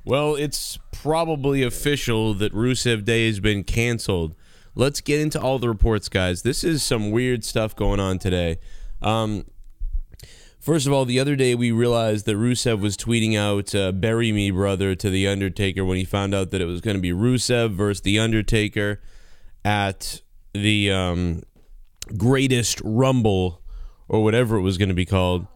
Well, it's probably official that Rusev Day has been canceled. Let's get into all the reports, guys. This is some weird stuff going on today. First of all, the other day we realized that Rusev was tweeting out "Bury Me, Brother" to The Undertaker when he found out that it was going to be Rusev versus The Undertaker at the Greatest Rumble, or whatever it was going to be called.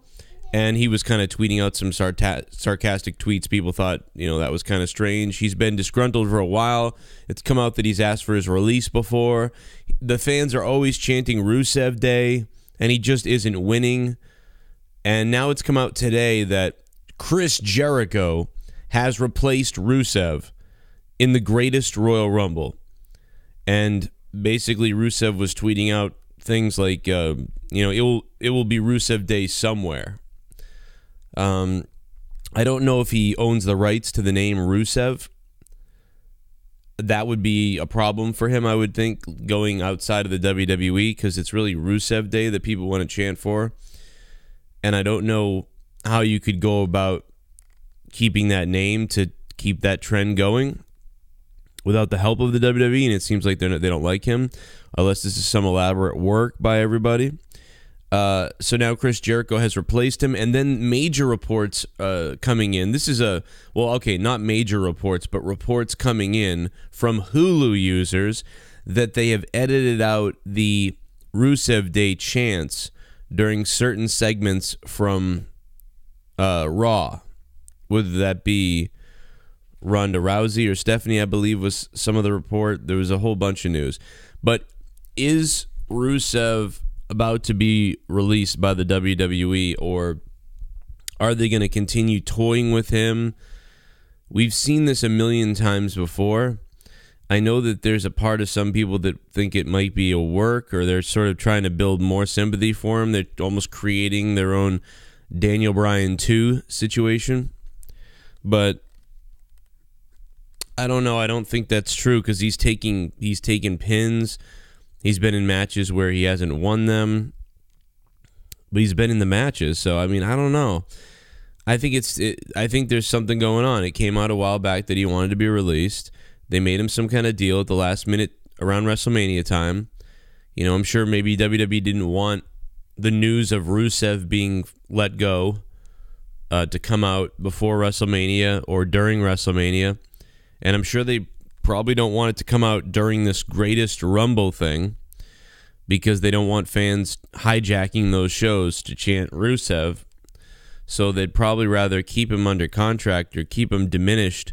And he was kind of tweeting out some sarcastic tweets. People thought, you know, that was kind of strange. He's been disgruntled for a while. It's come out that he's asked for his release before. The fans are always chanting Rusev Day, and he just isn't winning. And now it's come out today that Chris Jericho has replaced Rusev in the Greatest Royal Rumble. And basically Rusev was tweeting out things like, you know, it will be Rusev Day somewhere. I don't know if he owns the rights to the name Rusev. That would be a problem for him, I would think, going outside of the WWE, because it's really Rusev Day that people want to chant for. And I don't know how you could go about keeping that name to keep that trend going without the help of the WWE, and it seems like they don't like him, unless this is some elaborate work by everybody. So now Chris Jericho has replaced him, and then major reports coming in. This is not major reports, but reports coming in from Hulu users that they have edited out the Rusev Day chants during certain segments from Raw, whether that be Ronda Rousey or Stephanie, I believe, was some of the report. There was a whole bunch of news. But is Rusev about to be released by the WWE, or are they going to continue toying with him? We've seen this a million times before. I know that there's a part of some people that think it might be a work, or they're sort of trying to build more sympathy for him. They're almost creating their own Daniel Bryan 2 situation. But I don't know. I don't think that's true, because he's taking pins. He's been in matches where he hasn't won them, but he's been in the matches. So I mean, I don't know. I think I think there's something going on. It came out a while back that he wanted to be released. They made him some kind of deal at the last minute around WrestleMania time. You know, I'm sure maybe WWE didn't want the news of Rusev being let go to come out before WrestleMania or during WrestleMania. And I'm sure they probably don't want it to come out during this Greatest Rumble thing, because they don't want fans hijacking those shows to chant Rusev. So they'd probably rather keep him under contract or keep him diminished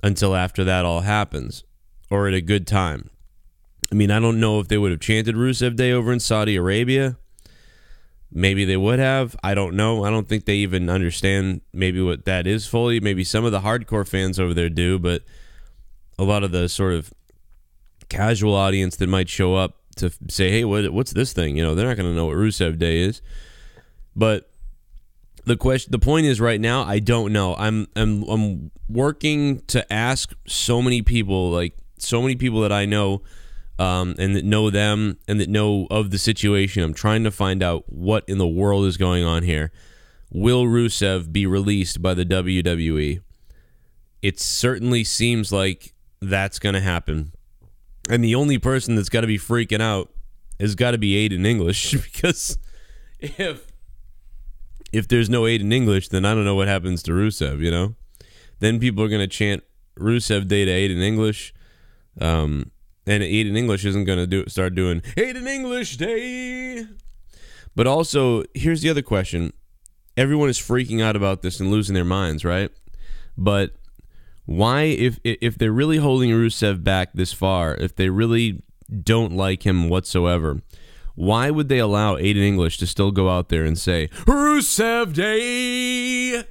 until after that all happens, or at a good time. I mean, I don't know if they would have chanted Rusev Day over in Saudi Arabia. Maybe they would have. I don't know. I don't think they even understand maybe what that is fully. Maybe some of the hardcore fans over there do, but a lot of the sort of casual audience that might show up to say, hey, what's this thing? You know, they're not going to know what Rusev Day is. But the point is, right now, I don't know. I'm working to ask so many people, like so many people that I know, and that know them and that know of the situation. I'm trying to find out what in the world is going on here. Will Rusev be released by the WWE? It certainly seems like that's going to happen. And the only person that's got to be freaking out has got to be AidZ English, because if there's no AidZ English, then I don't know what happens to Rusev, you know? Then people are going to chant Rusev Day to AidZ English, and AidZ English isn't going to start doing AidZ English Day. But also, here's the other question. Everyone is freaking out about this and losing their minds, right? But why, if they're really holding Rusev back this far, if they really don't like him whatsoever, why would they allow AidZ English to still go out there and say, Rusev Day?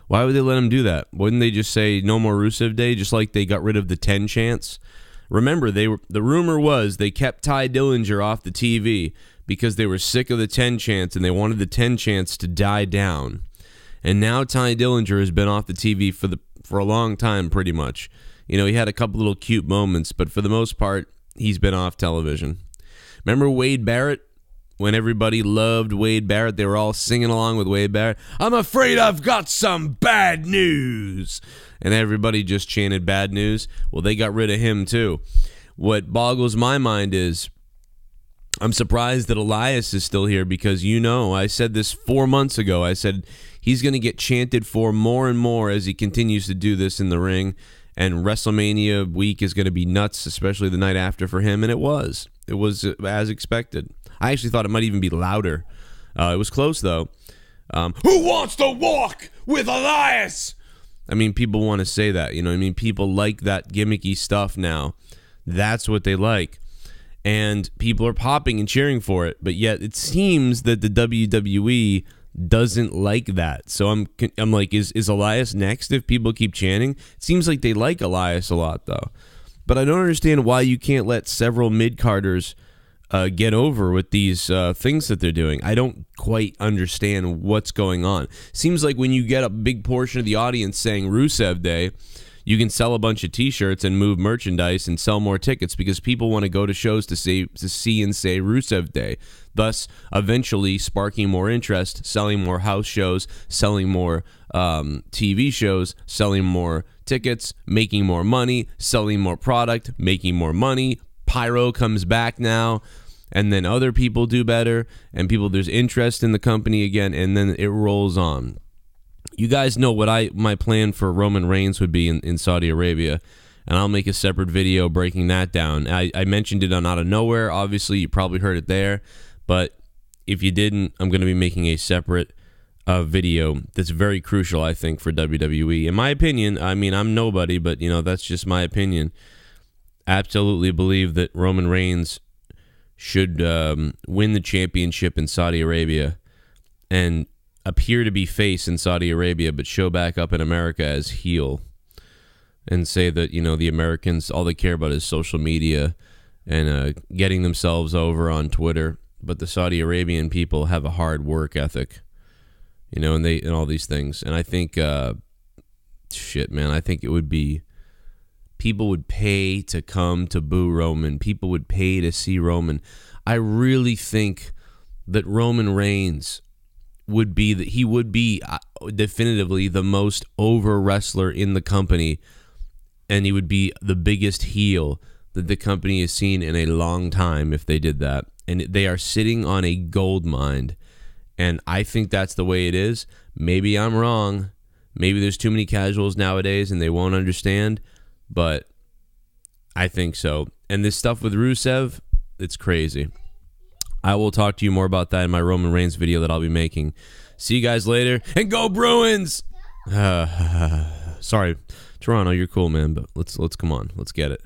Why would they let him do that? Wouldn't they just say, no more Rusev Day, just like they got rid of the 10 chants? Remember, the rumor was they kept Ty Dillinger off the TV because they were sick of the 10 chants and they wanted the 10 chants to die down. And now Ty Dillinger has been off the TV for a long time, pretty much. You know, he had a couple little cute moments, but for the most part, he's been off television. Remember Wade Barrett? when everybody loved Wade Barrett. They were all singing along with Wade Barrett. I'm afraid I've got some bad news. And everybody just chanted bad news. Well, they got rid of him too. What boggles my mind is I'm surprised that Elias is still here because, you know, I said this 4 months ago. I said he's going to get chanted for more and more as he continues to do this in the ring. And WrestleMania week is going to be nuts, especially the night after for him. And it was. It was as expected. I actually thought it might even be louder. It was close, though. Who wants to walk with Elias? I mean, people want to say that. You know what I mean? People like that gimmicky stuff now. That's what they like. And people are popping and cheering for it. But yet it seems that the WWE doesn't like that. So I'm like, is Elias next if people keep chanting? It seems like they like Elias a lot, though. But I don't understand why you can't let several mid-carders get over with these things that they're doing. I don't quite understand what's going on. Seems like when you get a big portion of the audience saying Rusev Day, you can sell a bunch of T-shirts and move merchandise and sell more tickets because people want to go to shows to see and say Rusev Day, thus eventually sparking more interest, selling more house shows, selling more TV shows, selling more tickets, making more money, selling more product, making more money. Pyro comes back now, and then other people do better, and there's interest in the company again, and then it rolls on. You guys know what my plan for Roman Reigns would be in Saudi Arabia, and I'll make a separate video breaking that down. I mentioned it on Out of Nowhere. Obviously, you probably heard it there, but if you didn't, I'm going to be making a separate video that's very crucial, I think, for WWE. In my opinion, I mean, I'm nobody, but, you know, that's just my opinion. Absolutely believe that Roman Reigns should win the championship in Saudi Arabia and appear to be face in Saudi Arabia, but show back up in America as heel and say that, you know, the Americans, all they care about is social media and getting themselves over on Twitter. But the Saudi Arabian people have a hard work ethic, you know, and all these things. And I think, shit, man, I think it would be, people would pay to come to boo Roman. People would pay to see Roman. I really think that Roman Reigns would be definitively the most over wrestler in the company, and he would be the biggest heel that the company has seen in a long time if they did that. And they are sitting on a gold mine, and I think that's the way it is. Maybe I'm wrong. Maybe there's too many casuals nowadays and they won't understand, but I think so. And this stuff with Rusev, it's crazy. I will talk to you more about that in my Roman Reigns video that I'll be making. See you guys later, and go Bruins! Sorry, Toronto, you're cool, man, but let's come on, let's get it.